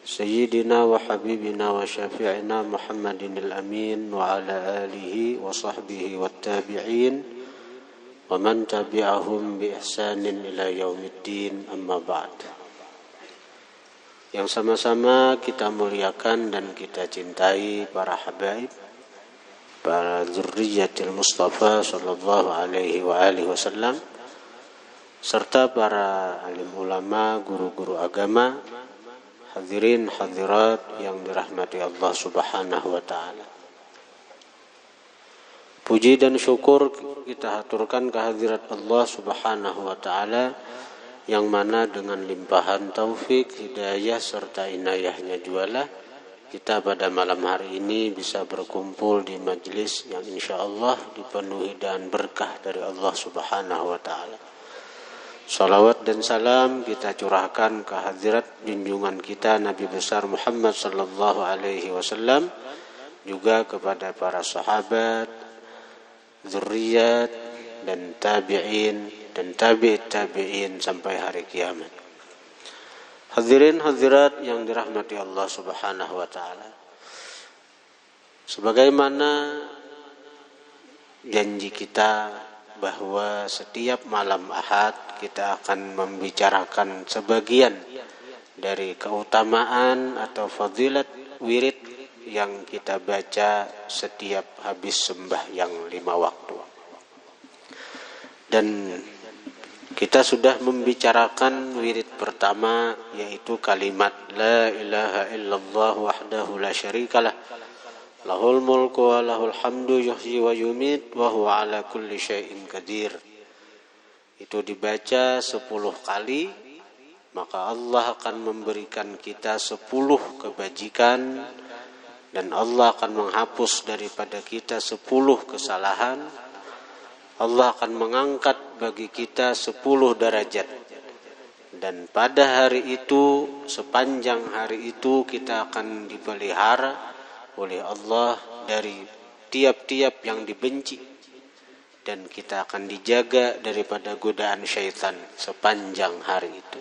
سيدنا وحبيبنا وشافعنا محمد الأمين وعلى آله وصحبه والتابعين ومن تبعهم بإحسان إلى يوم الدين أما بعد. Yang sama-sama kita muliakan dan kita cintai para habaib, para dzurriyyatil Mustafa sallallahu alaihi wa alihi wasallam, serta para alim ulama, guru-guru agama, hadirin hadirat yang dirahmati Allah Subhanahu wa taala. Puji dan syukur kita haturkan kehadirat Allah Subhanahu wa taala yang mana dengan limpahan taufik, hidayah serta inayahnya jualah kita pada malam hari ini bisa berkumpul di majelis yang insyaallah dipenuhi dan berkah dari Allah Subhanahu wa taala. Salawat dan salam kita curahkan ke hadirat junjungan kita Nabi besar Muhammad sallallahu alaihi wasallam, juga kepada para sahabat, zurriyat dan tabi'in dan tabi'in sampai hari kiamat. Hadirin hadirat yang dirahmati Allah Subhanahu wa taala. Sebagaimana janji kita bahwa setiap malam Ahad kita akan membicarakan sebagian dari keutamaan atau fadilat wirid yang kita baca setiap habis sembahyang 5 waktu. Dan kita sudah membicarakan wirid pertama, yaitu kalimat La ilaha illallah wahdahu la syarikalah lahul mulku wa lahul hamdu yuhyi wa yumit wa huwa ala kulli syai'in qadir. Itu dibaca 10 kali, maka Allah akan memberikan kita 10 kebajikan dan Allah akan menghapus daripada kita 10 kesalahan. Allah akan mengangkat bagi kita 10 derajat. Dan pada hari itu, sepanjang hari itu kita akan dipelihara oleh Allah dari tiap-tiap yang dibenci, dan kita akan dijaga daripada godaan syaitan sepanjang hari itu.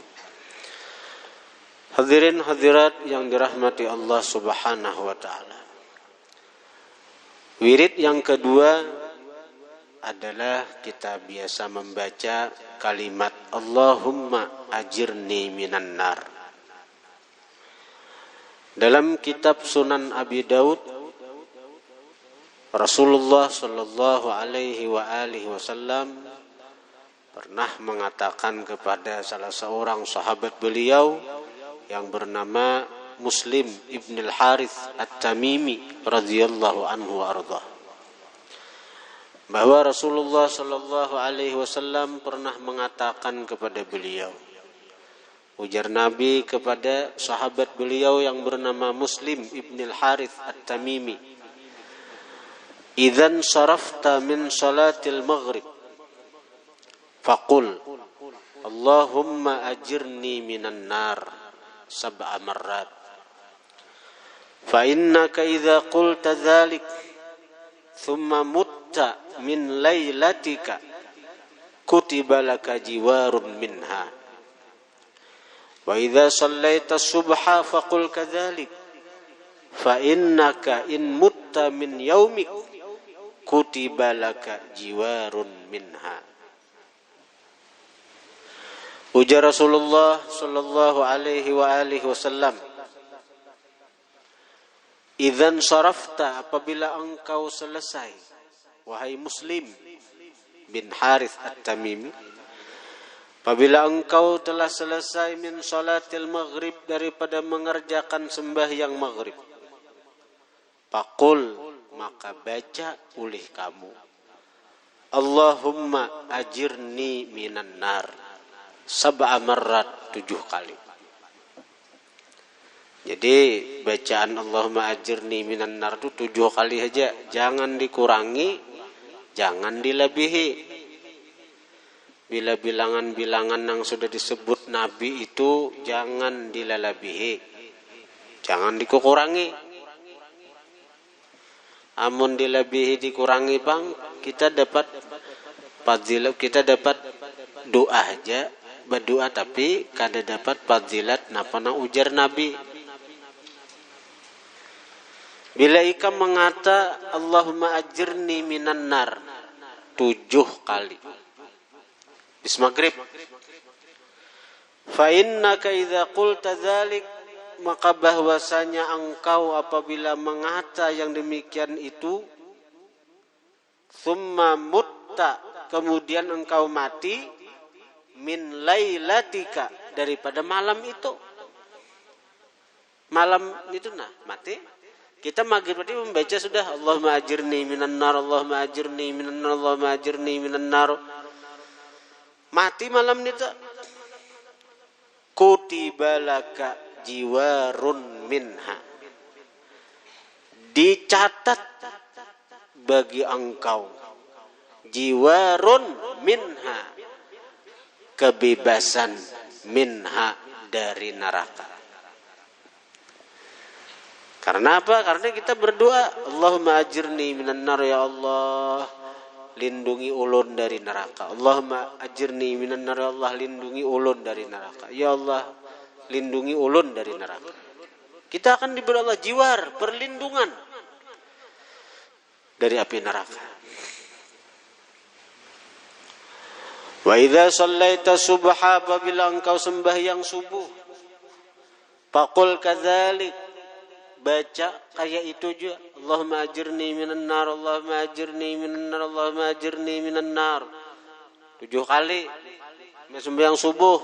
Hadirin hadirat yang dirahmati Allah Subhanahu wa taala. Wirid yang kedua adalah kita biasa membaca kalimat Allahumma ajirni minan nar. Dalam kitab Sunan Abi Daud, Rasulullah sallallahu alaihi wa alihi wasallam pernah mengatakan kepada salah seorang sahabat beliau yang bernama Muslim ibn al-Harith at-Tamimi radhiyallahu anhu arda, bahwa Rasulullah sallallahu alaihi wasallam pernah mengatakan kepada beliau, ujar Nabi kepada sahabat beliau yang bernama Muslim ibn al-Harith at-Tamimi, "Idzan sarafta min salatil maghrib faqul Allahumma ajirni minan nar 7 marrat. Fa innaka idza qulta dzalik thumma mutta min lailatika kutiba laka jiwarun minha. Wa idza shallaita subha faqul kadzalik fa innaka in mutta min yaumik kutiba laka jiwarun minha." Ujar Rasulullah sallallahu alaihi wa alihi wasallam, "Idzan sarafta," apabila engkau selesai, wahai Muslim bin Harith at-Tamimi, apabila engkau telah selesai min salatil maghrib, daripada mengerjakan sembahyang maghrib, faqul, maka baca oleh kamu, Allahumma ajirni minan nar 7 marrat, 7 kali. Jadi bacaan Allahumma ajirni minan nar itu 7 kali saja, jangan dikurangi, jangan dilebihi. Bila bilangan-bilangan yang sudah disebut Nabi itu jangan dilelebihi, jangan dikurangi. Amun dilebihi dikurangi bang, kita dapat fadilat, kita dapat doa aja, berdoa tapi kada dapat fadilat napa na ujar Nabi. Bila ika mengata Allahumma ajirni minan nar 7 kali. Bis maghrib. Fa innaka idza qulta dzalik, maka bahwasanya engkau apabila mengata yang demikian itu, summa mutta, kemudian engkau mati, min lailatika, daripada malam itu. Malam itu mati. Kita maghrib tadi membaca sudah Allahumma ajirni minan nar, Allahumma ajirni minan nar, Allahumma ajirni minan nar. Mati malam itu. Kutibalaka jiwarun minha, dicatat bagi engkau jiwarun minha, kebebasan minha, dari neraka. Karena apa? Karena kita berdoa Allahumma ajirni minan nar, ya Allah lindungi ulun dari neraka. Allahumma ajirni minan nar, ya Allah lindungi ulun dari neraka. Ya Allah lindungi ulun dari neraka. Kita akan diberi Allah jiwar, perlindungan dari api neraka. Wa idza shallaita subha, apabila engkau sembahyang subuh, faqul kadzalik, baca kayak itu juga. Allahumma ajirni minan nar, Allahumma ajirni minan nar, Allahumma ajirni minan nar 7 kali sembahyang subuh.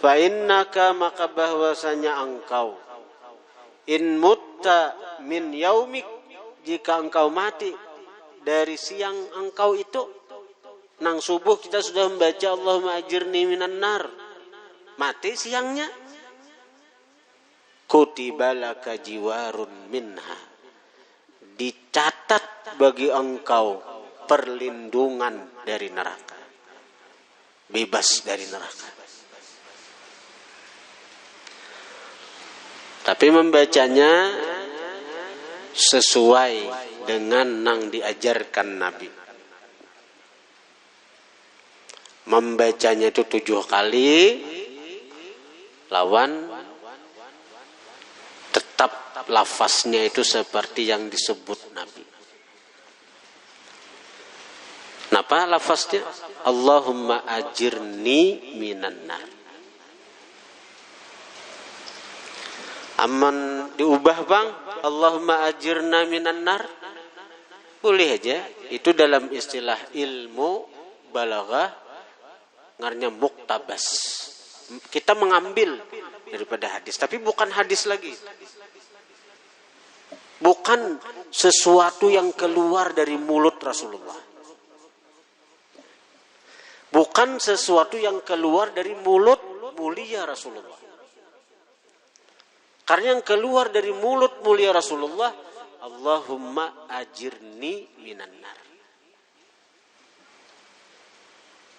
Fa innaka, maka bahwasanya engkau, in mutta min yaumik, jika engkau mati dari siang engkau itu, nang subuh kita sudah membaca Allahumma ajirni minan nar, mati siangnya, kutibalaka jiwarun minha, dicatat bagi engkau perlindungan dari neraka, bebas dari neraka. Tapi membacanya sesuai dengan yang diajarkan Nabi. Membacanya itu 7 kali, lawan tetap lafaznya itu seperti yang disebut Nabi. Kenapa lafaznya? Allahumma ajirni minan nar. Aman diubah bang, Allahumma ajirna minan nar, boleh aja. Itu dalam istilah ilmu balaghah ngarnya muktabas. Kita mengambil daripada hadis, tapi bukan hadis lagi. Bukan sesuatu yang keluar dari mulut Rasulullah. Bukan sesuatu yang keluar dari mulut mulia Rasulullah. Karena yang keluar dari mulut mulia Rasulullah, Allahumma ajirni minan nar.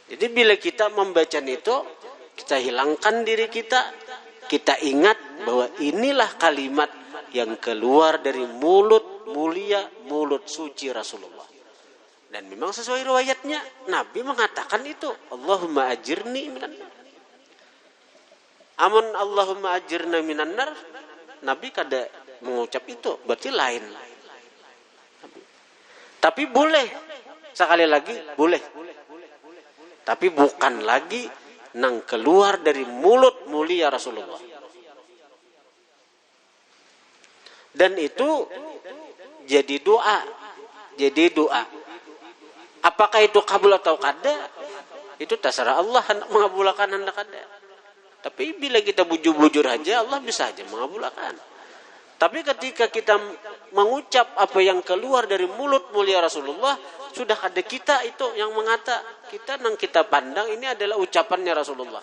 Jadi bila kita membaca itu, kita hilangkan diri kita, kita ingat bahwa inilah kalimat yang keluar dari mulut mulia, mulut suci Rasulullah. Dan memang sesuai riwayatnya, Nabi mengatakan itu, Allahumma ajirni minan nar. Amun Allahumma ajirna minan nar, Nabi kada mengucap itu, berarti lain. Tapi boleh, sekali lagi boleh. Tapi bukan lagi nang keluar dari mulut mulia Rasulullah. Dan itu jadi doa. Jadi doa. Apakah itu kabul atau kada? Itu terserah Allah hendak mengabulkan, hendak kada. Tapi bila kita bujur-bujur aja, Allah bisa aja mengabulkan. Tapi ketika kita mengucap apa yang keluar dari mulut mulia Rasulullah, sudah ada kita itu yang mengata. Kita nang kita pandang ini adalah ucapannya Rasulullah.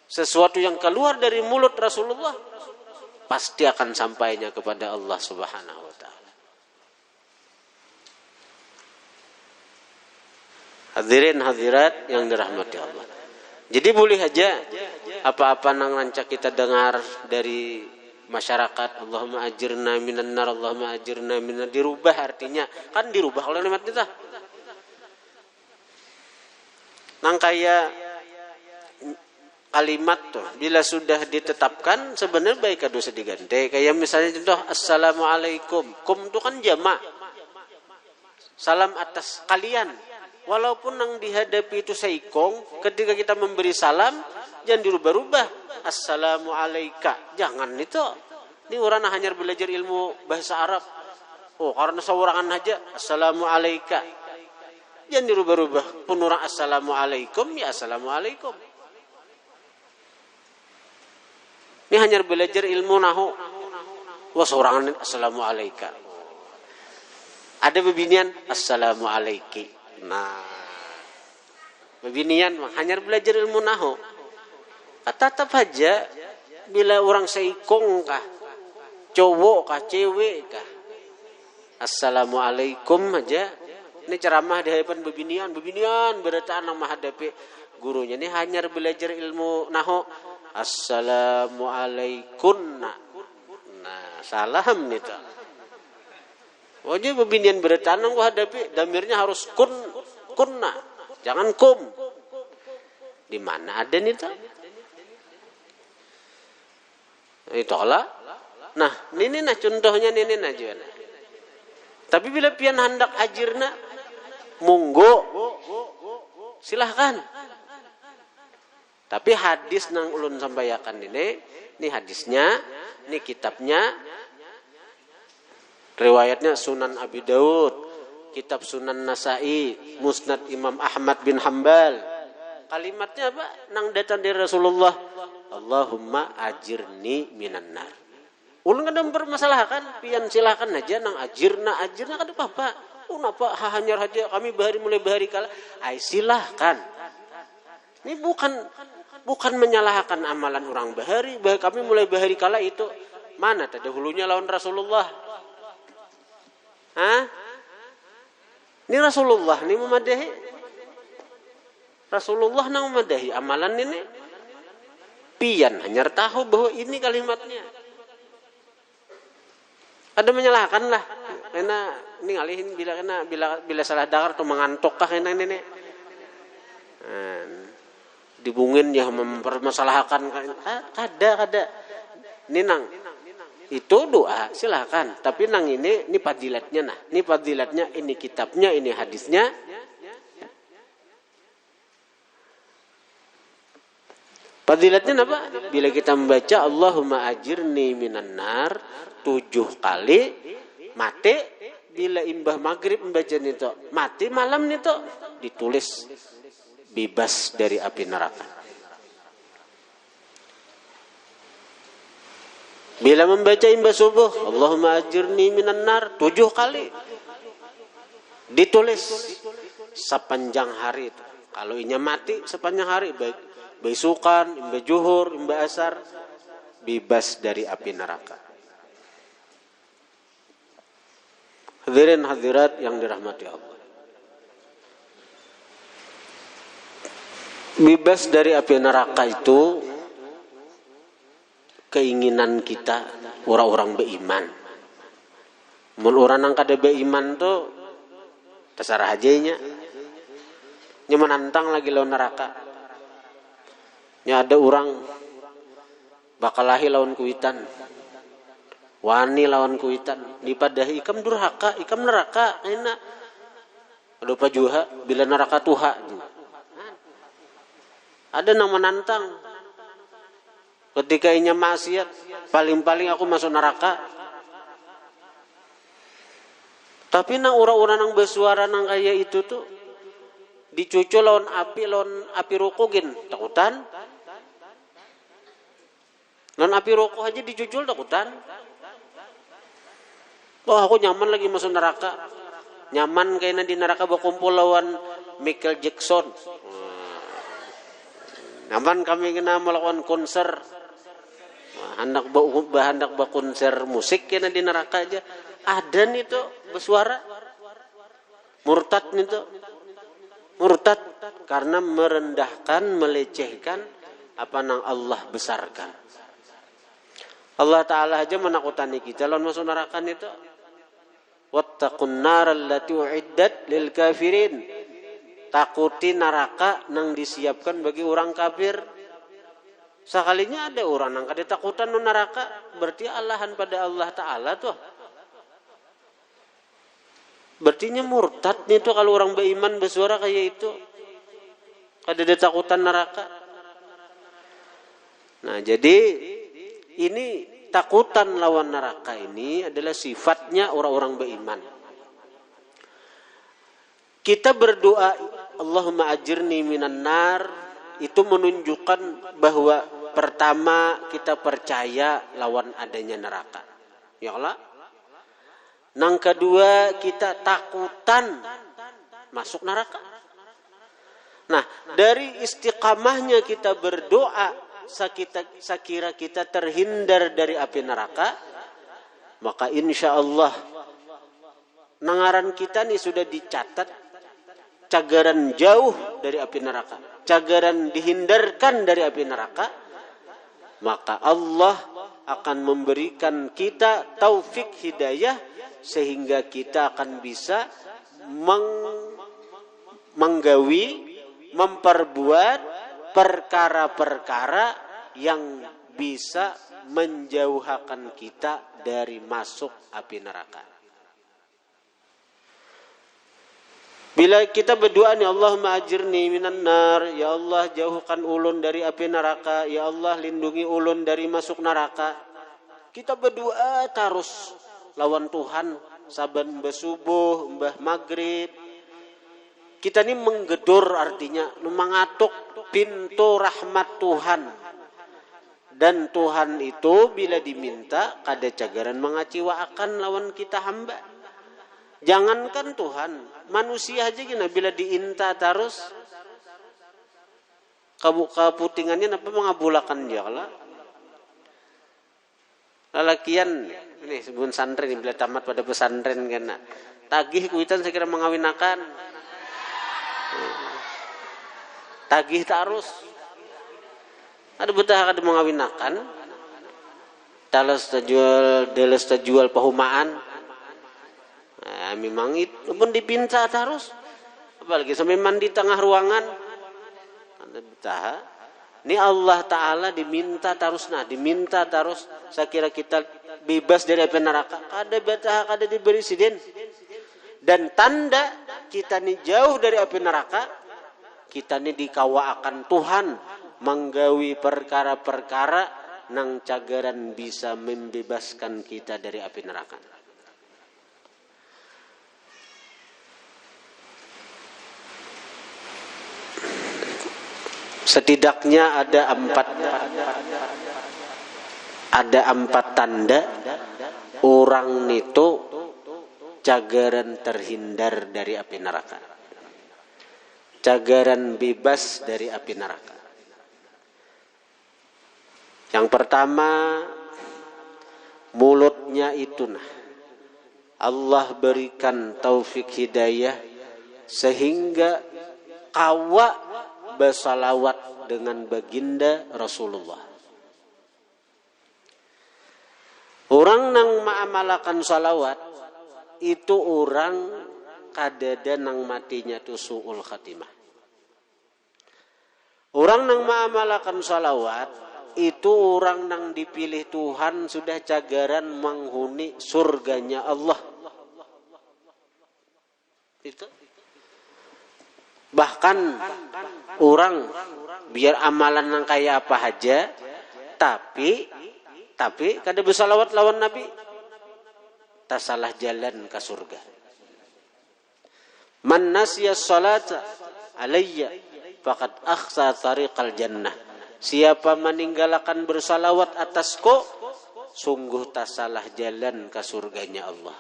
Sesuatu yang keluar dari mulut Rasulullah pasti akan sampainya kepada Allah Subhanahu wa taala. Hadirin hadirat yang dirahmati Allah. Jadi boleh aja apa-apa nang rancak kita dengar dari masyarakat, Allahumma ajirna minan nar, Allahumma ajirna minan, dirubah artinya. Kan dirubah oleh nikmat kita. Nang kaya kalimat tuh bila sudah ditetapkan sebenarnya baik dosa diganti. Kayak misalnya contoh assalamualaikum. Kum itu kan jamak. Salam atas kalian. Walaupun yang dihadapi itu saikong, ketika kita memberi salam jangan dirubah-rubah. Assalamualaika. Jangan itu. Ini orang hanya belajar ilmu bahasa Arab. Oh, karena seorangan aja assalamualaika. Jangan dirubah-rubah. Pun orang assalamualaikum ya assalamualaikum. Ini hanya belajar ilmu nahu. Wah, seorangan assalamualaika. Ada bebinian assalamualaiki. Nah, bebinian hanya belajar ilmu nahu. Tetap aja bila orang seikong kah, cowok kah, cewek kah, assalamualaikum aja. Ini ceramah di hadapan bebinian berarti anak menghadapi gurunya. Ini hanya belajar ilmu nahu. Assalamualaikum. Nah, salam nih tuh. Wajib bebinian berarti anak menghadapi damirnya harus kunna, jangan kum. Di mana ada nih tuh? Itulah. Nah, ini nah contohnya ini aja. Tapi bila pian hendak ajirna, monggo, silahkan. Tapi hadis nang ulun sampaikan ini hadisnya, ini kitabnya, riwayatnya Sunan Abi Daud, kitab Sunan Nasai, Musnad Imam Ahmad bin Hambal. Kalimatnya apa? Nang datang dari Rasulullah, Allahumma ajirni minan nar. Ulun kadang bermasalahkan, pian silahkan aja nang ajirna kada apa-apa. Napa hanyar aja kami mulai bahari kala. Ai silahkan. Ini bukan menyalahkan amalan orang bahari, kami mulai bahari kala itu mana tadi hulunya lawan Rasulullah. Hah? Ini Rasulullah ini memadahi. Rasulullah nang memadahi amalan ini. Pian hanya tahu bahwa ini kalimatnya. Ada menyalahkan lah, karena ini ngalihin bila salah dengar atau mengantuk kah karena ini. Dibungin ya mempermasalahkan kada. Ini nang itu doa silahkan, tapi nang ini fadilatnya nah, ini fadilatnya, ini kitabnya, ini hadisnya. Fadilatnya apa? Bila kita membaca Allahumma ajirni minan nar 7 kali, mati bila imbah maghrib membaca itu, mati malam itu ditulis bebas dari api neraka. Bila membaca imbah subuh Allahumma ajirni minan nar 7 kali, ditulis sepanjang hari itu. Kalau inya mati sepanjang hari, baik besukan, imbah juhur, imbah asar, bebas dari api neraka. Hadirin hadirat yang dirahmati Allah. Bebas dari api neraka itu keinginan kita orang-orang beriman. Mun orang yang kada beriman tuh terserah ajanya. Nya menantang lagi lawan neraka. Nya ada orang bakalahi lawan kuitan. Wani lawan kuitan, dipadahi ikam durhaka, ikam neraka, enak. Ada pajuha bila neraka tuha. Ada yang menantang. Ketika inya maksiat, paling-paling aku masuk neraka. Tapi nang ura-ura nang bersuara nang kaya itu tuh dicucul lawan api rokogin, takutan. Lawan api rokok aja dicucul takutan. Oh, aku nyaman lagi masuk neraka. Nyaman kayaknya di neraka berkumpul lawan Michael Jackson. Nyaman kami kena melakukan konser. Hendak konser musik kayaknya di neraka aja. Ada nih tuh bersuara. Murtad nih tuh. Murtad karena merendahkan, melecehkan apa nang Allah besarkan. Allah Ta'ala aja menakutani kita lawan masuk neraka itu. Wattaqun naral lati uiddat lil kafirin. Takuti neraka nang disiapkan bagi orang kafir. Sekalinya ada orang yang kada takutan nu neraka, berarti alahan pada Allah Ta'ala tuh. Berartinya murtad nih tuh kalau orang beriman bersuara kayak itu. Kada ada takutan neraka. Nah, jadi ini takutan lawan neraka ini adalah sifatnya orang-orang beriman. Kita berdoa Allahumma ajirni minan nar, itu menunjukkan bahwa pertama kita percaya lawan adanya neraka. Ya Allah. Nang kedua kita takutan masuk neraka. Nah, dari istiqamahnya kita berdoa sekira kita terhindar dari api neraka, maka insya Allah nangaran kita nih sudah dicatat cagaran jauh dari api neraka, cagaran dihindarkan dari api neraka. Maka Allah akan memberikan kita taufik hidayah sehingga kita akan bisa menggawi, memperbuat perkara-perkara yang bisa menjauhkan kita dari masuk api neraka. Bila kita berdoa nih, Allahumma ajirni minan nar, ya Allah jauhkan ulun dari api neraka, ya Allah lindungi ulun dari masuk neraka. Kita berdoa terus lawan Tuhan, saban besubuh, mbah maghrib. Kita ini menggedor, artinya mengatuk pintu rahmat Tuhan. Dan Tuhan itu bila diminta kada cagaran mengaciwakan lawan kita hamba. Jangankan Tuhan, manusia aja gini bila diinta terus kaputingannya apa mengabulakan dia lah. Lalakian ini sebelum santren ini bila tamat pada pesantren kena tagih kuitan saya kira mengawinakan. Tagih terus. Ada betah kada mengawinakan. Deles jual pahumaan. Nah, memang itu pun dipinta terus. Apalagi sampai mandi tengah ruangan. Ada betah. Ini Allah Ta'ala diminta terus, diminta terus. Saya kira kita bebas dari api neraka. Kada betah, kada diberi siden. Dan tanda kita ini jauh dari api neraka, kita ini dikawa akan Tuhan menggawi perkara-perkara nang cagaran bisa membebaskan kita dari api neraka. Setidaknya ada empat tanda orang itu cagaran terhindar dari api neraka, cagaran bebas dari api neraka. Yang pertama, mulutnya itu Allah berikan taufik hidayah sehingga kawa bersalawat dengan baginda Rasulullah. Orang nang ma'amalakan salawat itu orang kadada nang matinya tu su'ul khatimah. Orang nang ma'amalakan salawat itu orang nang dipilih Tuhan sudah cagaran menghuni surganya Allah. Itu bahkan orang biar amalan nang kayak apa aja, tapi kada bersalawat lawan Nabi, tak salah jalan ke surga. Man nasiya salata alayya faqad akhsa tariqal jannah. Siapa meninggalkan bersalawat atasku, sungguh tak salah jalan ke surganya Allah.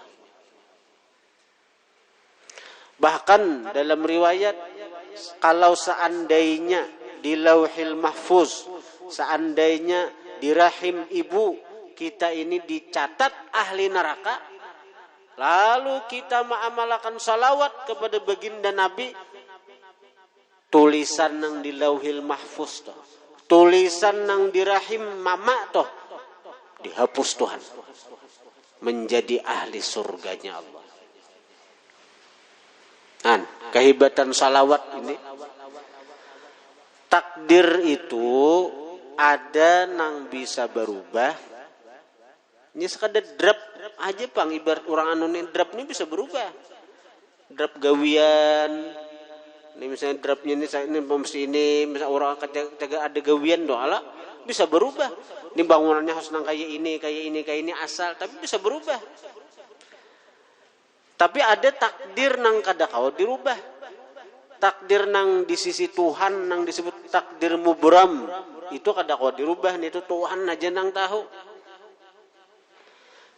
Bahkan dalam riwayat, kalau seandainya di Lauhil Mahfuz, seandainya di rahim ibu kita ini dicatat ahli neraka, lalu kita mengamalkan salawat kepada baginda Nabi, tulisan nang di Lauhil Mahfuz toh, tulisan nang di rahim mama toh dihapus Tuhan menjadi ahli surganya Allah. Kehebatan salawat ini, takdir itu ada nang bisa berubah. Ini sekadar drop aja pang, ibarat orang anu ini drop ini bisa berubah. Drop gawian. Ini misalnya dropnya ini mesti ini, misalnya orang akan jaga ada gawian doa bisa berubah. Ini bangunannya harus nang kayak ini asal, tapi bisa berubah. Tapi ada takdir nang kada kau dirubah. Takdir nang di sisi Tuhan nang disebut takdir mubram, itu kada kau dirubah, itu Tuhan aja nang tahu.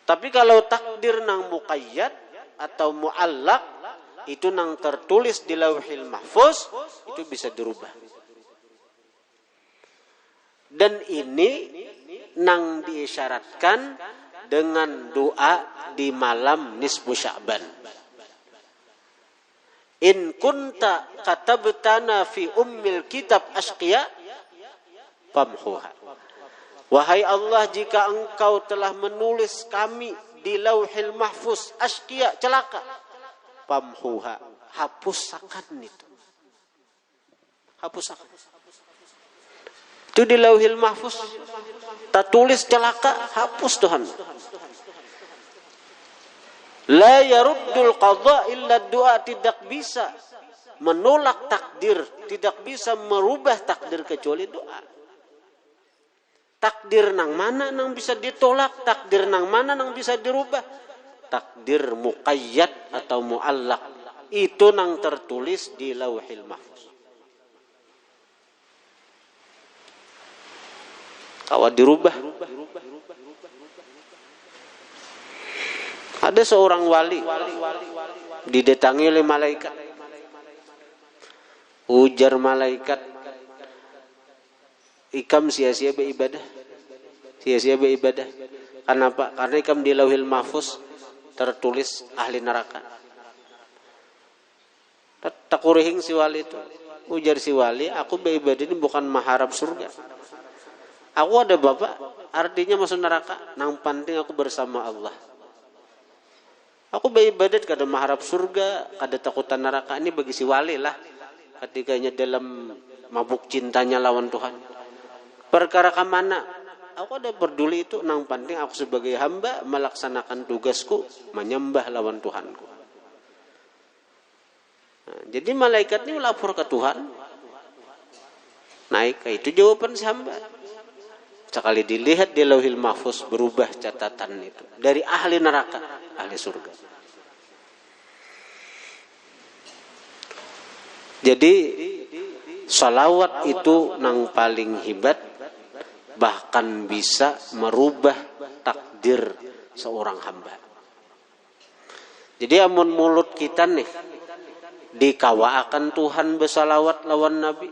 Tapi kalau takdir nang muqayyad atau muallaq, itu nang tertulis di Lauhil Mahfuz, itu bisa dirubah. Dan ini nang diisyaratkan dengan doa di malam nisfu Sya'ban. In kunta katabtana fi ummil kitab asqiya famhuha. Wahai Allah, jika engkau telah menulis kami di Lauhil Mahfuz asqiya, celaka, famhuha, hapuskan itu. Hapuskan. Itu di Lauhil Mahfuz. Tak tulis celaka, hapus Tuhan. La yaruddul qadha illa doa, tidak bisa menolak takdir, tidak bisa merubah takdir kecuali doa. Takdir nang mana nang bisa ditolak, takdir nang mana nang bisa dirubah. Takdir muqayyad atau muallaq, itu nang tertulis di Lauhil Mahfuz. Kalau dirubah, ada seorang wali didatangi oleh malaikat. Ujar malaikat, ikam sia-sia beribadah. Sia-sia beribadah. Kenapa? Karena ikam di Lauhil Mahfuz tertulis ahli neraka. Tak kurihing si wali itu. Ujar si wali, aku beribadah ini bukan mengharap surga. Aku ada bapak, artinya masuk neraka. Nang penting aku bersama Allah. Aku beribadat kada mengharap surga, kada takutan neraka. Ini bagi si wali lah. Ketikanya dalam mabuk cintanya lawan Tuhan. Perkara ke mana? Aku ada peduli itu. Nang penting aku sebagai hamba melaksanakan tugasku, menyembah lawan Tuhanku. Nah, jadi malaikat ini lapor ke Tuhan. Naik, itu jawaban si hamba. Sekali dilihat di Lauhil Mahfuz, berubah catatan itu. Dari ahli neraka, ahli surga. Jadi salawat itu nang paling hebat, bahkan bisa merubah takdir seorang hamba. Jadi amun mulut kita nih dikawaakan Tuhan bersalawat lawan Nabi,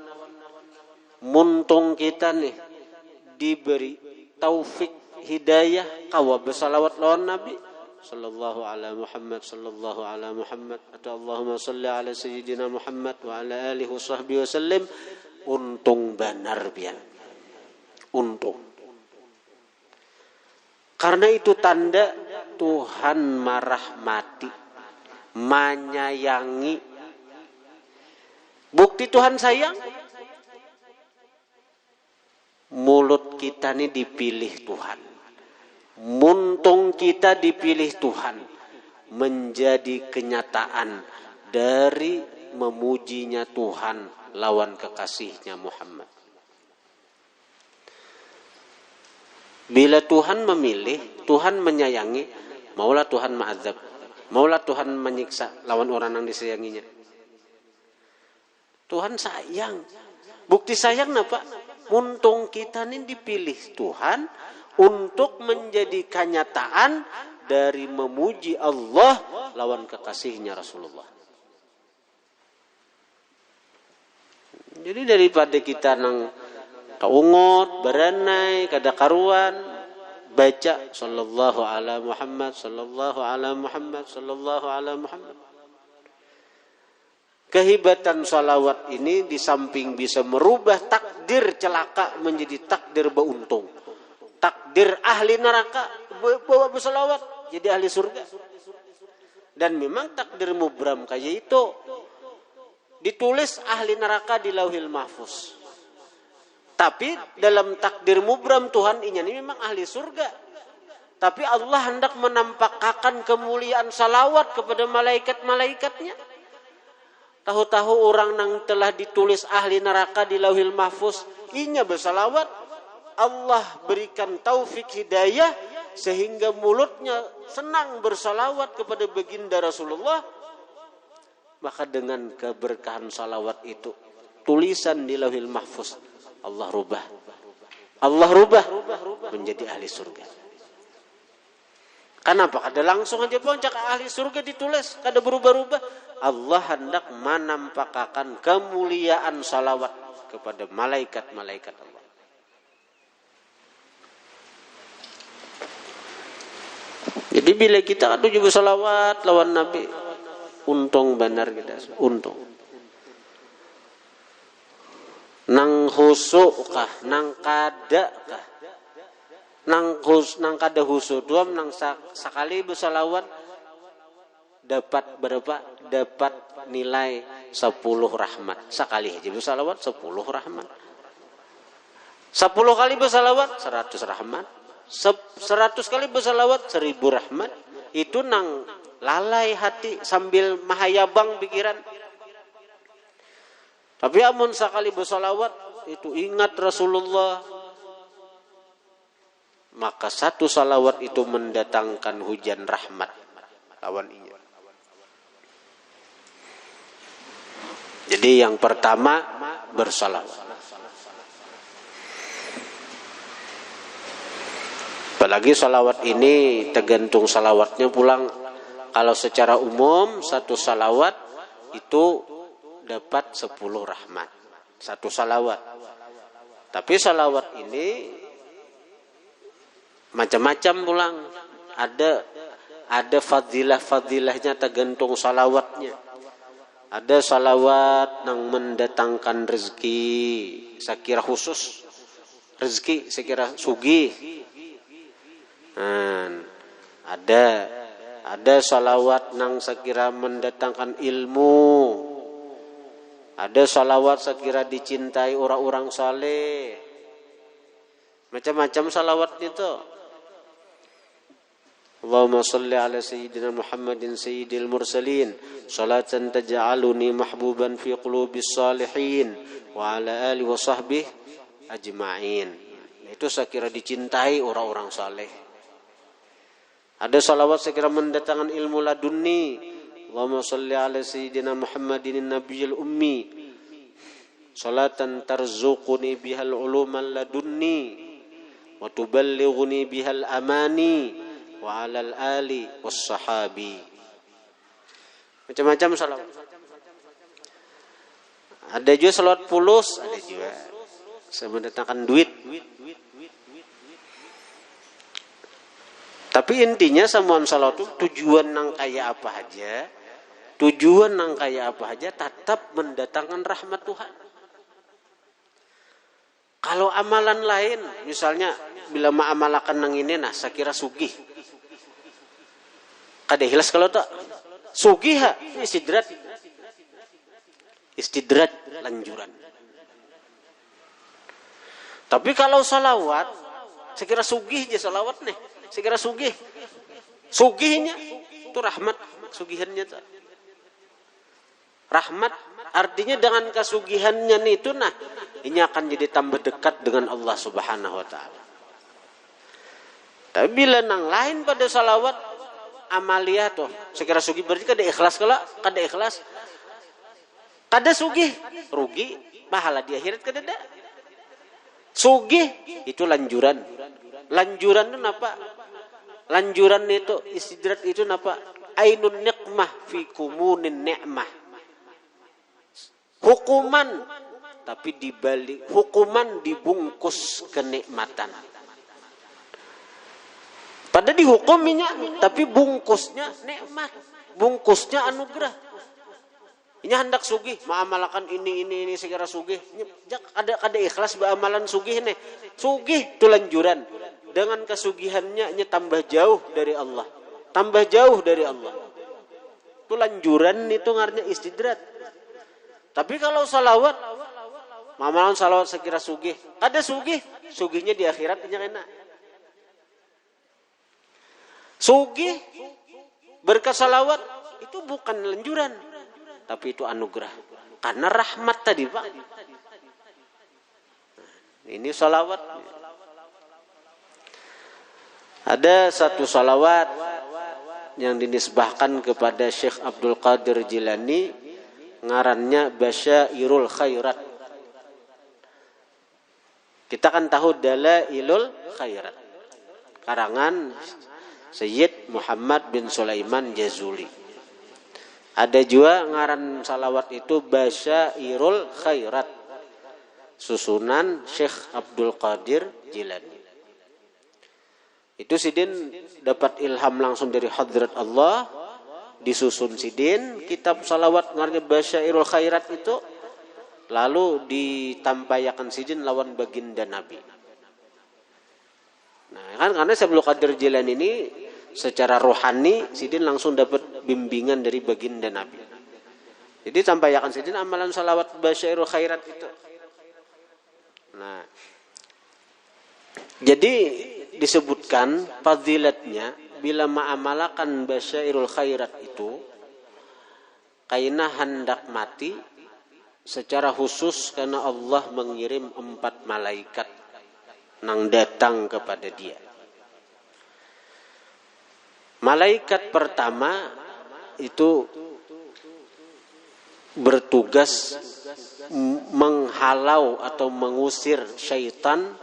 muntung kita nih diberi taufik hidayah kawa bersalawat lawan Nabi sallallahu ala Muhammad sallallahu ala Muhammad atau Allahumma salli ala sayyidina Muhammad wa ala alihi washabbihi wasallim, untung benar bian, untung. Karena itu tanda Tuhan merahmati, menyayangi. Bukti Tuhan sayang, mulut kita ini dipilih Tuhan. Muntung kita dipilih Tuhan. Menjadi kenyataan dari memujinya Tuhan lawan kekasihnya Muhammad. Bila Tuhan memilih, Tuhan menyayangi, maulah Tuhan ma'adzab, maulah Tuhan menyiksa lawan orang yang disayanginya. Tuhan sayang. Bukti sayang apa? Muntung kita ini dipilih Tuhan untuk menjadi kenyataan dari memuji Allah lawan kekasihnya Rasulullah. Jadi daripada kita nang kaungot, beranai, kada karuan, baca sallallahu ala Muhammad, sallallahu ala Muhammad, sallallahu ala Muhammad. Kehebatan salawat ini di samping bisa merubah takdir celaka menjadi takdir beruntung. Takdir ahli neraka bawa bersalawat jadi ahli surga. Dan memang takdir mubram kayak itu ditulis ahli neraka di Lauhil Mahfuz. Tapi dalam takdir mubram Tuhan ini memang ahli surga. Tapi Allah hendak menampakkan kemuliaan salawat kepada malaikat-malaikatnya. Tahu-tahu orang yang telah ditulis ahli neraka di Lauhil Mahfuz, inya bersalawat. Allah berikan taufik hidayah sehingga mulutnya senang bersalawat kepada baginda Rasulullah. Maka dengan keberkahan salawat itu, tulisan di Lauhil Mahfuz, Allah rubah menjadi ahli surga. Kenapa? Kada langsung aja poncak ahli surga ditulis, kada berubah-ubah. Allah hendak menampakkan kemuliaan salawat kepada malaikat-malaikat Allah. Jadi bila kita aduh juga salawat lawan Nabi, untung benar kita, untung. Nang husuk kah, nang kada kah, nang kada husuk tuam nang sekali bersalawat dapat berapa? Dapat nilai 10 rahmat. Sekali aja bersalawat 10 rahmat. 10 kali bersalawat 100 rahmat. 100 kali bersalawat 1000 rahmat. Itu nang lalai hati sambil mahayabang pikiran. Tapi amun sekali bersalawat itu ingat Rasulullah, maka satu salawat itu mendatangkan hujan rahmat lawan iya. Jadi yang pertama bersalawat. Apalagi salawat ini tergantung salawatnya pulang. Kalau secara umum satu salawat itu dapat 10 rahmat. Satu salawat. Tapi salawat ini macam-macam pulang. Ada fadilah-fadilahnya tergantung salawatnya. Ada salawat yang mendatangkan rezeki, sekira khusus. Rezeki sekira sugih. Ada salawat yang sekira mendatangkan ilmu. Ada salawat sekira dicintai orang-orang saleh. Macam-macam salawat itu. Allahumma salli ala sayyidina Muhammadin sayyidil mursalin salatan taj'aluni mahbuban fi qulubis salihin wa ala alihi wa sahbihi ajma'in. Itu sekira dicintai orang-orang saleh. Ada salawat sekira mendatangkan ilmu ladunni. Allahumma salli ala sayyidina Muhammadin nabiyil ummi salatan tarzuquni bihal uluman ladunni wa tuballighuni bihal amani wa alal ali was sahabi. Macam-macam salawat. Ada juga salawat fulus, ada juga mendatangkan duit. Tapi intinya semua salawat itu tujuan nang kayak apa aja. Tujuan nang kayak apa aja tetap mendatangkan rahmat Tuhan. Kalau amalan lain, misalnya bila ma'amalakan nang ini, nah saya kira sugih. Kada hilas kalau tak sugih ha, istidrat lanjuran. Tapi kalau salawat, saya kira sugih aja salawat nih. Saya kira sugih. Sugihnya itu rahmat, sugihannya tuh. Rahmat artinya dengan kesugihannya itu nah ini akan jadi tambah dekat dengan Allah Subhanahu wa taala. Tapi bila nang lain pada salawat amalia tuh sekira sugih berarti kada ikhlas kala, kada ikhlas. Kada sugih, rugi pahala di akhirat kada ada. Sugih itu lanjuran. Lanjuran itu apa? Lanjuran itu istidrat itu apa? Ainun niqmah fi kumunin ni'mah. Hukuman tapi dibalik hukuman dibungkus kenikmatan. Pada dihukuminya tapi bungkusnya nikmat, bungkusnya anugerah. Ini hendak sugih, mengamalkan ini segera sugih. Ada ikhlas beramalan sugih nih. Sugih itu lanjuran. Dengan kesugihannya tambah jauh dari Allah. Tambah jauh dari Allah. Itu lanjuran itu ngarnya istidrat. Tapi kalau salawat Mamalan salawat sekira sugih. Ada sugih, sugihnya di akhirat nya kena. Sugih berkat salawat itu bukan lenjuran, tapi itu anugerah. Karena rahmat tadi, Pak. Ini salawat. Ada satu salawat yang dinisbahkan kepada Syekh Abdul Qadir Jilani, ngarannya Basyairul Khairat. Kita kan tahu Dalailul Khairat, karangan Sayyid Muhammad bin Sulaiman Jazuli. Ada juga ngaran salawat itu Basyairul Khairat, susunan Syekh Abdul Qadir Jilani. Itu sidin dapat ilham langsung dari hadrat Allah, disusun sidin kitab salawat ngarannya Basyairul Khairat itu, lalu ditampayakan sidin lawan baginda Nabi. Nah, kan karena Syekh Abdul Qadir Jilani ini secara rohani sidin langsung dapat bimbingan dari baginda Nabi. Jadi tampayakan sidin amalan salawat Basyairul Khairat itu. Nah, jadi disebutkan fadilatnya bila ma'amalakan Basyairul Khairat itu kaina hendak mati secara khusus karena Allah mengirim 4 malaikat nang datang kepada dia. Malaikat pertama itu bertugas menghalau atau mengusir syaitan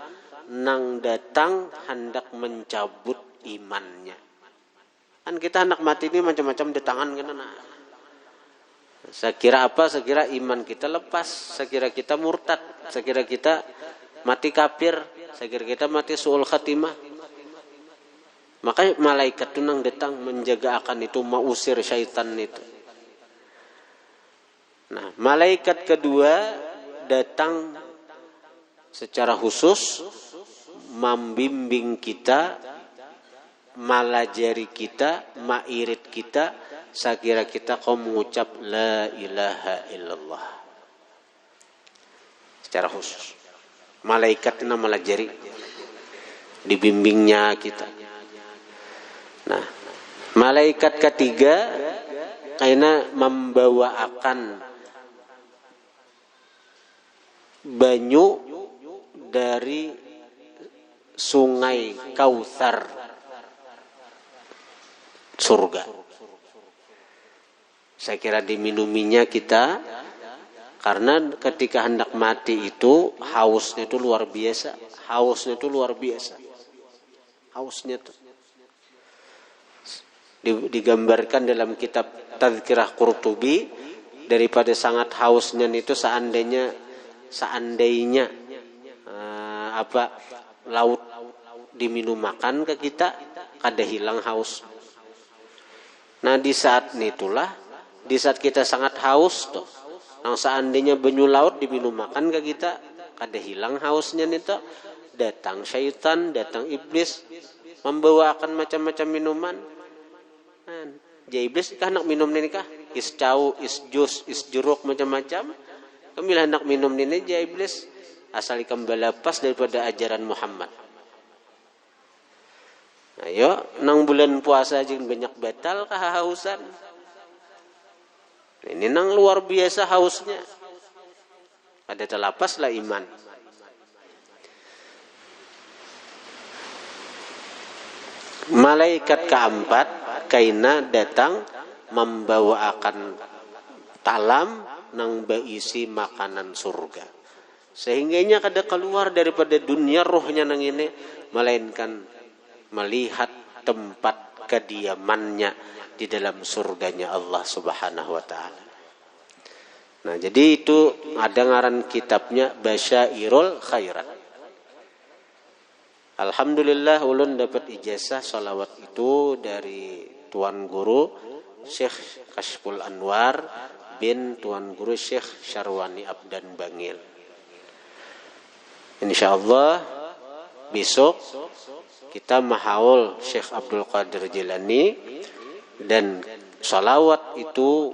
nang datang hendak mencabut imannya. Kan kita hendak mati ini macam-macam di tangan kan. Saya kira apa? Saya kira iman kita lepas. Saya kira kita murtad. Saya kira kita mati kafir. Saya kira kita mati su'ul khatimah. Maka malaikat itu nang datang menjaga akan itu, mengusir syaitan itu. Nah, malaikat kedua datang secara khusus membimbing kita, malajari kita, mairit kita, saya kira kita kau mengucap la ilaha illallah secara khusus. Malaikat itu malajari, dibimbingnya kita. Nah, malaikat ketiga karena membawa akan banyu dari sungai Kautsar surga. Saya kira diminuminya kita, karena ketika hendak mati itu hausnya itu luar biasa. Hausnya itu luar biasa. Hausnya itu digambarkan dalam kitab Tazkirah Qurtubi, daripada sangat hausnya itu seandainya laut diminum makan ke kita, kada hilang haus. Nah, di saat kita sangat haus tuh, nah seandainya banyu laut diminum makan ke kita, kada hilang hausnya itu, datang syaitan, datang iblis membawakan macam-macam minuman. Nah, iblis kah nak minum ini kah? Is cau, is jus, is jeruk macam-macam. Kamilah nak minum ini iblis. Asal ikam balapas daripada ajaran Muhammad. Ayo, nang bulan puasa aja banyak batal kehausan. Ini nang luar biasa hausnya. Ada terlapas lah iman. Malaikat keempat kaina datang membawa akan talam nang berisi makanan surga. Sehingganya kada keluar daripada dunia rohnya nang ini, melainkan melihat tempat kediamannya di dalam surganya Allah Subhanahu wa taala. Nah, jadi itu ada ngaran kitabnya Basyairul Khairat. Alhamdulillah ulun dapat ijazah salawat itu dari Tuan Guru Syekh Kashful Anwar bin Tuan Guru Syekh Syarwani Abdan Bangil. InsyaAllah besok kita mahaul Syekh Abdul Qadir Jilani, dan salawat itu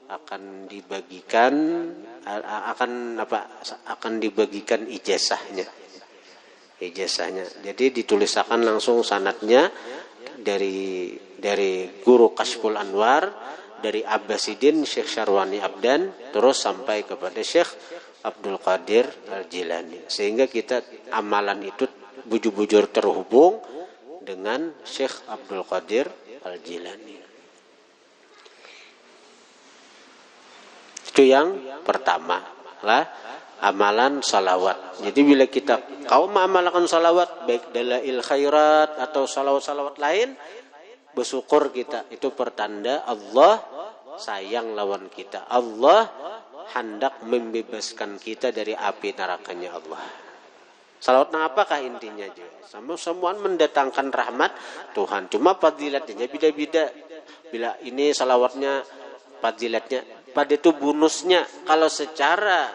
akan dibagikan akan dibagikan ijazahnya. Jadi ditulisakan langsung sanadnya dari guru Kashful Anwar, dari Abbasidin Syekh Syarwani Abdan, terus sampai kepada Syekh Abdul Qadir Al-Jilani, sehingga kita amalan itu bujur-bujur terhubung dengan Syekh Abdul Qadir Al-Jilani. Itu yang pertama lah, amalan salawat. Jadi bila kita kau mengamalkan salawat, baik dalail khairat atau salawat-salawat lain, bersyukur kita. Itu pertanda Allah sayang lawan kita. Allah hendak membebaskan kita dari api nerakanya Allah. Salawat apakah intinya juga? Semua mendatangkan rahmat Tuhan. Cuma fadilatnya beda-beda. Bila ini salawatnya fadilatnya, pada itu bonusnya. Kalau secara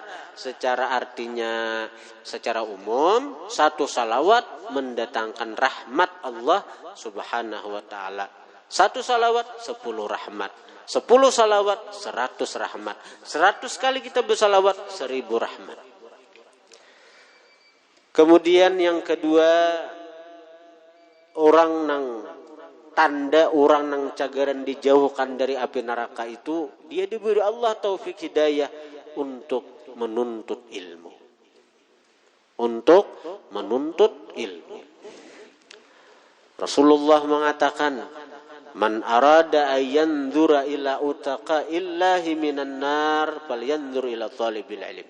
artinya secara umum, satu salawat mendatangkan rahmat Allah Subhanahu wa ta'ala. Satu salawat 10 rahmat, 10 salawat 100 rahmat, 100 kali kita bersalawat 1000 rahmat. Kemudian yang kedua, orang nang tanda orang nang cagaran dijauhkan dari api neraka itu, dia diberi Allah taufik hidayah untuk menuntut ilmu. Untuk menuntut ilmu. Rasulullah mengatakan, man arada ayanzura ila utaqa illahi minan nar falyanzur ila talibil ilm.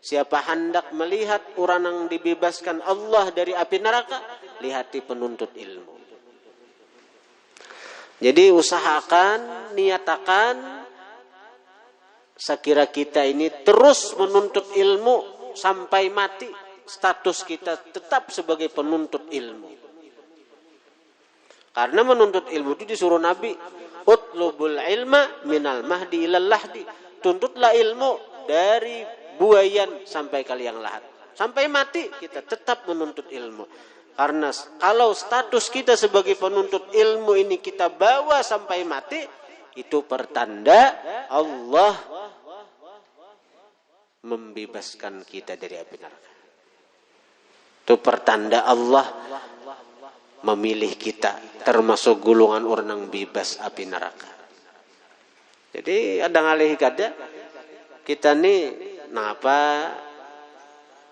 Siapa hendak melihat orang yang dibebaskan Allah dari api neraka, lihati penuntut ilmu. Jadi usahakan, niatakan, sekira kita ini terus menuntut ilmu sampai mati, status kita tetap sebagai penuntut ilmu. Karena menuntut ilmu itu disuruh Nabi, utlubul ilma minal mahdi ilal lahdi. Tuntutlah ilmu dari buayan sampai ke liang lahat. Sampai mati kita tetap menuntut ilmu. Karena kalau status kita sebagai penuntut ilmu ini kita bawa sampai mati, itu pertanda Allah membebaskan kita dari api neraka. Itu pertanda Allah memilih kita termasuk golongan orang yang bebas api neraka. Jadi ada ngalih kada kita nih, napa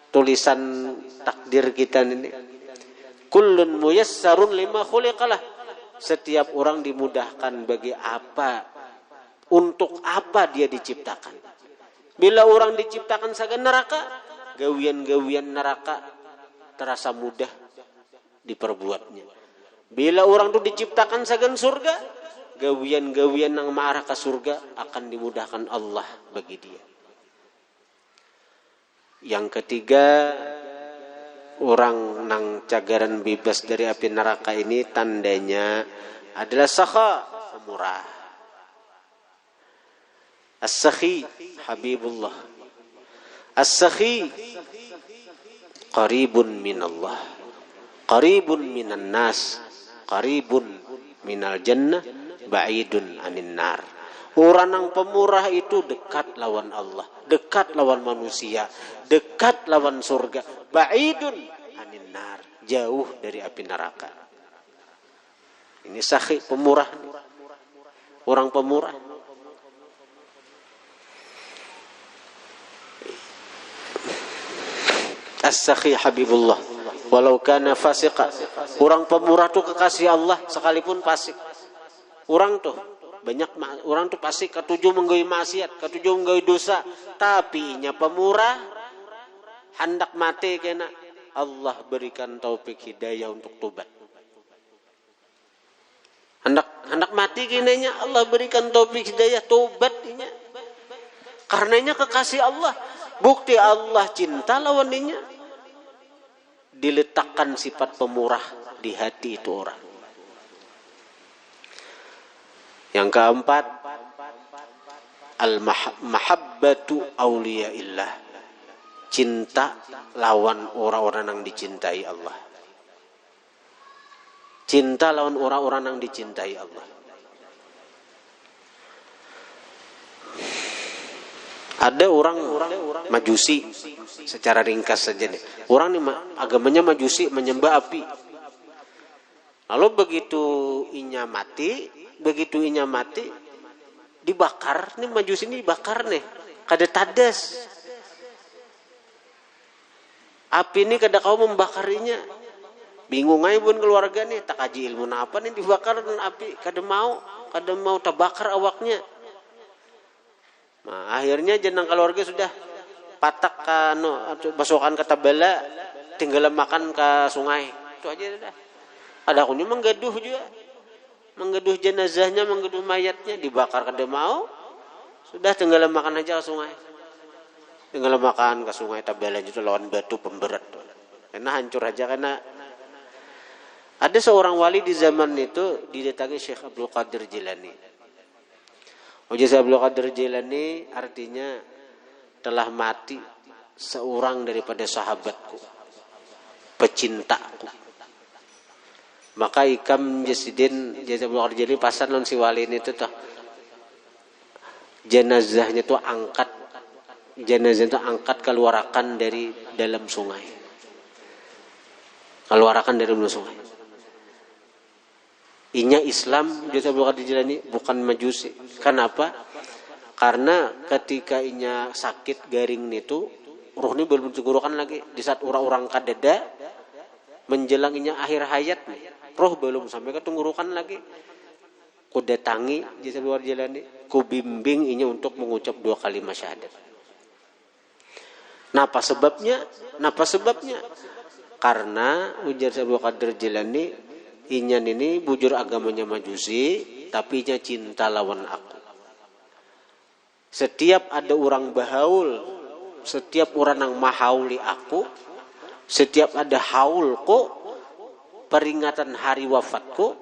tulisan takdir kita ini, kullun muyassarun lima khuliqalah. Setiap orang dimudahkan bagi apa, untuk apa dia diciptakan. Bila orang diciptakan sagan neraka, gawian-gawian neraka terasa mudah diperbuatnya. Bila orang itu diciptakan sagan surga, gawian-gawian yang mengarah ke surga akan dimudahkan Allah bagi dia. Yang ketiga, orang nang cagaran bebas dari api neraka ini tandanya adalah sakha, pemurah. As-sakhi Habibullah. As-sakhi qaribun minallah, qaribun minan nas, qaribun minal jannah, ba'idun anin nar. Orang yang pemurah itu dekat lawan Allah, dekat lawan manusia, dekat lawan surga, ba'idun anin nar, jauh dari api neraka. Ini sakhi, pemurah. Orang pemurah. As-sakhi Habibullah walau kana fasiqa. Orang pemurah tuh kekasih Allah sekalipun fasik. Orang tuh banyak orang tuh fasik, ketujuh menggawi maksiat, ketujuh menggawi dosa, tapi nya pemurah hendak mati kena Allah berikan taufik hidayah untuk tobat. Hendak mati kenanya Allah berikan taufik hidayah tobat inya. Karenanya kekasih Allah. Bukti Allah cinta lawannya, diletakkan sifat pemurah di hati itu orang. Yang keempat, al-mahabbatu awliyaillah, cinta lawan orang-orang yang dicintai Allah. Cinta lawan orang-orang yang dicintai Allah. Ada orang Majusi, secara ringkas saja nih. Orang nih agamanya Majusi, menyembah api. Lalu begitu inya mati, dibakar. Nih Majusi ini dibakar nih. Kada tadas. Api ini kada kau membakarinya. Bingung aja pun keluarga nih, tak kaji ilmu apa nih dibakar dengan api. Kada mau terbakar awaknya. Nah, akhirnya jenang keluarga sudah patak basukan ke tabala, tinggal makan ke sungai. Itu aja sudah. Ada akunya menggaduh jenazahnya, menggaduh mayatnya, dibakar kada mau. Sudah tinggal makan aja ke sungai. Tinggal makan ke sungai tabala itu lawan batu pemberat. Karena hancur aja, karena ada seorang wali di zaman itu didatangi Syekh Abdul Qadir Jilani. Syekh Abdul Qadir Jilani artinya telah mati seorang daripada sahabatku, pecintaku. Maka ikam Jasidin Syekh Abdul Qadir Jilani pasar non si wali ini tuh jenazahnya tuh angkat keluarakan dari dalam sungai. Keluarakan dari dalam sungai. Inya Islam, Syekh Abdul Qadir Jilani, bukan Majusi. Kenapa? Karena ketika inya sakit garing itu, ruh ini belum digurukan lagi. Di saat orang-orang kadeda menjelang inya akhir hayat nih, roh belum sampai ke tunggurukan lagi. Ku datangi Syekh Abdul Qadir Jilani, ku bimbing inya untuk mengucap 2 kalimat syahadat. Napa sebabnya? Karena ujar Syekh Abdul Qadir Jilani, inyan ini bujur agamanya Majusi, tapi inya cinta lawan aku. Setiap ada orang bahaul, setiap orang yang mahauli aku, setiap ada haulku, peringatan hari wafatku,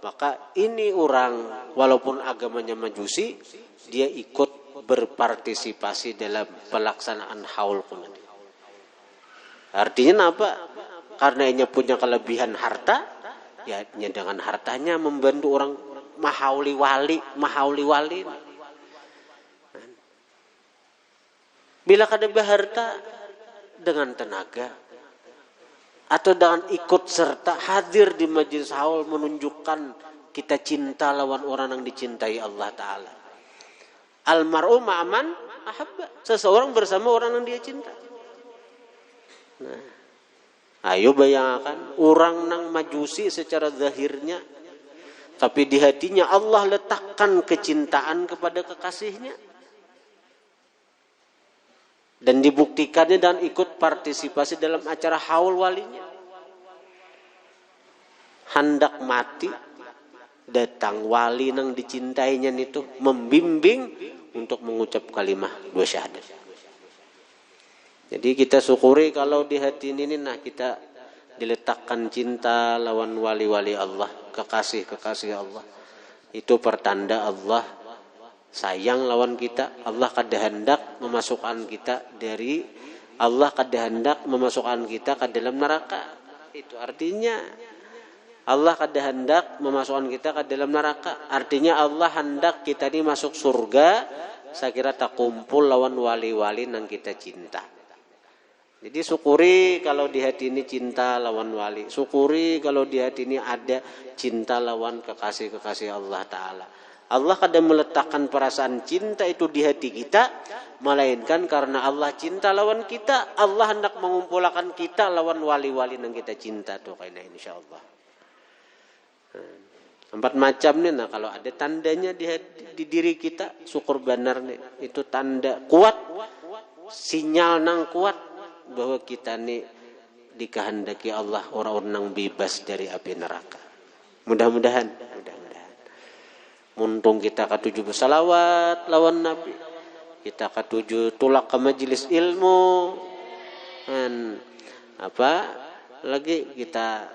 maka ini orang walaupun agamanya Majusi, dia ikut berpartisipasi dalam pelaksanaan haulku. Artinya apa? Karena inya punya kelebihan harta, ya dengan hartanya membantu orang mahauli wali. Bila kada berharta, dengan tenaga atau dengan ikut serta hadir di majelis haul menunjukkan kita cinta lawan orang yang dicintai Allah Ta'ala. Almar'u ma'aman ahabba, seseorang bersama orang yang dia cinta. Nah, ayo bayangkan orang nang Majusi secara zahirnya, tapi di hatinya Allah letakkan kecintaan kepada kekasihnya. Dan dibuktikannya dan ikut partisipasi dalam acara haul walinya. Hendak mati, datang wali nang dicintainya itu membimbing untuk mengucap kalimat 2 syahadat. Jadi kita syukuri kalau di hati ini kita diletakkan cinta lawan wali-wali Allah, kekasih-kekasih Allah. Itu pertanda Allah sayang lawan kita. Allah kada hendak memasukkan kita ke dalam neraka. Itu artinya Allah kada hendak memasukkan kita ke dalam neraka. Artinya Allah hendak kita ini masuk surga. Saya kira tak kumpul lawan wali-wali nang kita cinta. Jadi syukuri kalau di hati ini cinta lawan wali. Syukuri kalau di hati ini ada cinta lawan kekasih-kekasih Allah Ta'ala. Allah kadang meletakkan perasaan cinta itu di hati kita, melainkan karena Allah cinta lawan kita, Allah hendak mengumpulkan kita lawan wali-wali yang kita cinta tuh kayaknya insyaallah. 4 macam nih, nah kalau ada tandanya di diri kita, syukur benar nih, itu tanda kuat, sinyal nang kuat bahwa kita nih dikehendaki Allah orang-orang yang bebas dari api neraka. Mudah-mudahan. Muntung kita ketujuh bersalawat lawan Nabi, kita ketujuh tulak ke majelis ilmu, dan lagi kita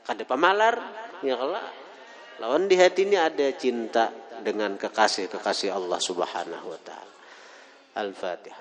kada pamalar, ya Allah. Lawan di hati ini ada cinta dengan kekasih Allah Subhanahu wa taala. Al-Fatihah.